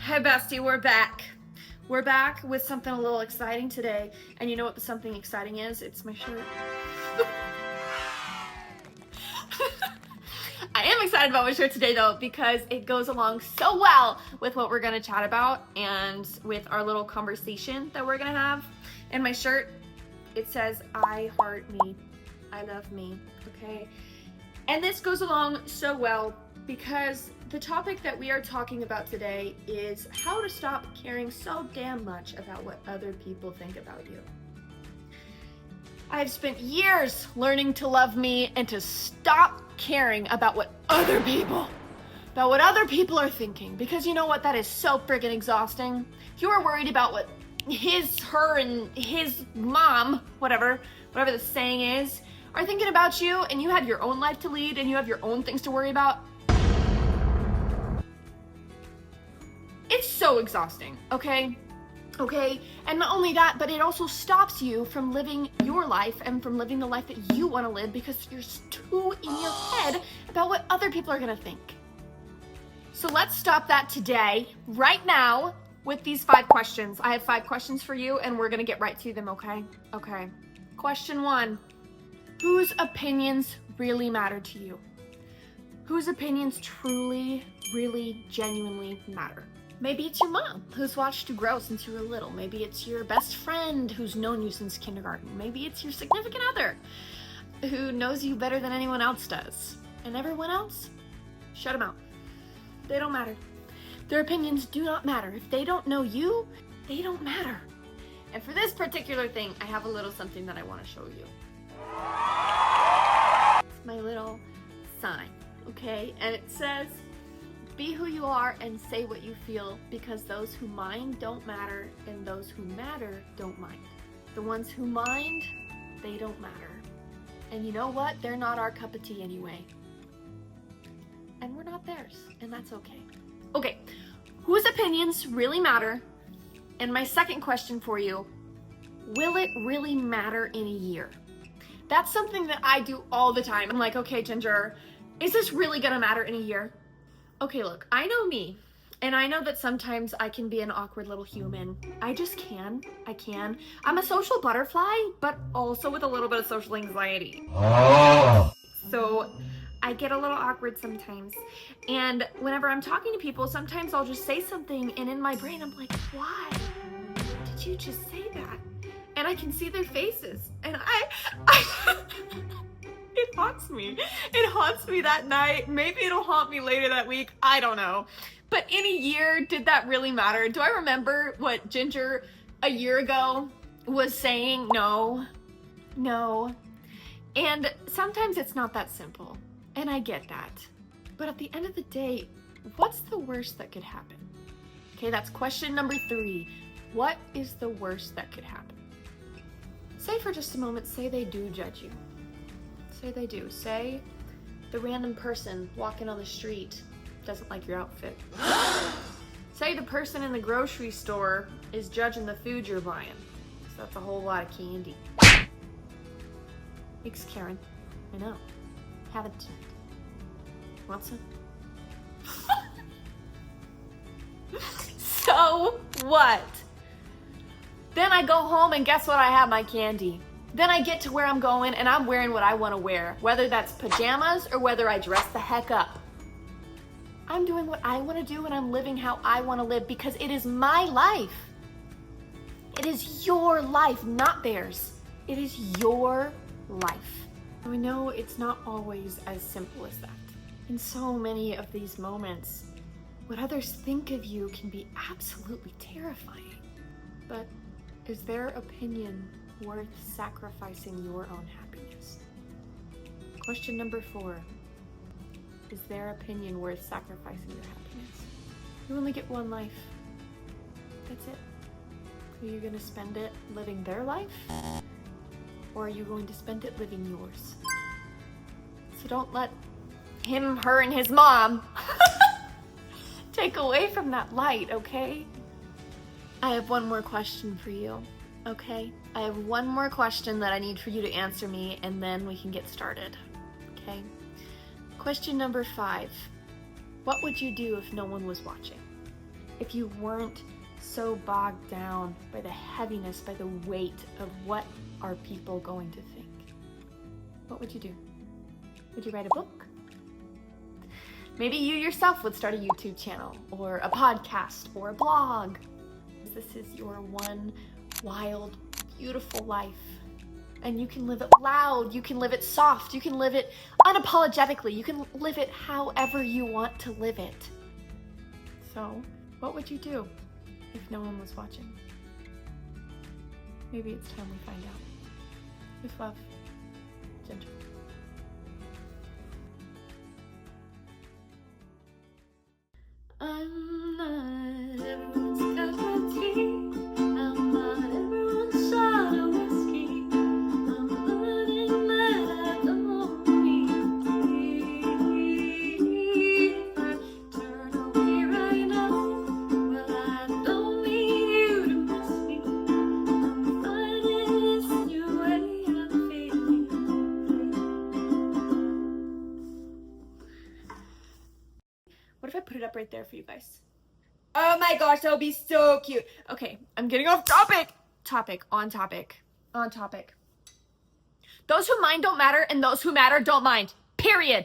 Hey bestie, we're back. We're back with something a little exciting today. And you know what the something exciting is? It's my shirt. I am excited about my shirt today though, because it goes along so well with what we're gonna chat about and with our little conversation that we're gonna have. And my shirt, it says, I heart me, I love me, okay? And this goes along so well because the topic that we are talking about today is how to stop caring so damn much about what other people think about you. I've spent years learning to love me and to stop caring about what other people are thinking, because you know what, that is so friggin' exhausting. You are worried about what her and his mom, whatever the saying is, are thinking about you, and you have your own life to lead and you have your own things to worry about. It's so exhausting, okay? Okay, and not only that, but it also stops you from living your life and from living the life that you want to live because you're too in your head about what other people are gonna think. So let's stop that today, right now, with these 5 questions. I have 5 questions for you and we're gonna get right to them, okay? Okay. Question 1, whose opinions really matter to you? Whose opinions truly, really, genuinely matter? Maybe it's your mom, who's watched you grow since you were little. Maybe it's your best friend who's known you since kindergarten. Maybe it's your significant other who knows you better than anyone else does. And everyone else, shut them out. They don't matter. Their opinions do not matter. If they don't know you, they don't matter. And for this particular thing, I have a little something that I want to show you. It's my little sign, okay? And it says, be who you are and say what you feel, because those who mind don't matter and those who matter don't mind. The ones who mind, they don't matter. And you know what? They're not our cup of tea anyway. And we're not theirs, and that's okay. Okay, whose opinions really matter? And my second question for you, will it really matter in a year? That's something that I do all the time. I'm like, okay, Ginger, is this really gonna matter in a year? Okay, look, I know me, and I know that sometimes I can be an awkward little human. I just can. I can. I'm a social butterfly, but also with a little bit of social anxiety. So I get a little awkward sometimes. And whenever I'm talking to people, sometimes I'll just say something, and in my brain, I'm like, why did you just say that? And I can see their faces, and I it haunts me. It haunts me that night. Maybe it'll haunt me later that week. I don't know. But in a year, did that really matter? Do I remember what Ginger a year ago was saying? No. And sometimes it's not that simple. And I get that. But at the end of the day, what's the worst that could happen? Okay, that's question number 3. What is the worst that could happen? Say for just a moment, say they do judge you. Say they do. Say the random person walking on the street doesn't like your outfit. Say the person in the grocery store is judging the food you're buying. So that's a whole lot of candy. Thanks, Karen. I know. Haven't yet. Want some? So what? Then I go home and guess what? I have my candy. Then I get to where I'm going and I'm wearing what I want to wear, whether that's pajamas or whether I dress the heck up. I'm doing what I want to do and I'm living how I want to live because it is my life. It is your life, not theirs. It is your life. And we know it's not always as simple as that. In so many of these moments, what others think of you can be absolutely terrifying. But is their opinion worth sacrificing your own happiness? Question number 4. Is their opinion worth sacrificing your happiness? You only get one life. That's it. Are you going to spend it living their life? Or are you going to spend it living yours? So don't let him, her, and his mom take away from that light, okay? I have one more question for you. Okay, I have one more question that I need for you to answer me, and then we can get started. Okay? Question number 5. What would you do if no one was watching? if you weren't so bogged down by the heaviness, by the weight of what are people going to think? What would you do? Would you write a book? Maybe you yourself would start a YouTube channel or a podcast or a blog. This is your one wild, beautiful life. And you can live it loud, you can live it soft, you can live it unapologetically, you can live it however you want to live it. So, what would you do if no one was watching? Maybe it's time we find out. With love, Ginger. I'm not everyone's cup of tea. I'm not everyone's shot of whiskey. I'm learning that I don't need to be. If I turn away right now, well, I don't need you to miss me. I'm finding this new way of feeling. What if I put it up right there for you guys? Oh my gosh, that would be so cute. Okay, I'm getting off topic. On topic. Those who mind don't matter, and those who matter don't mind. Period.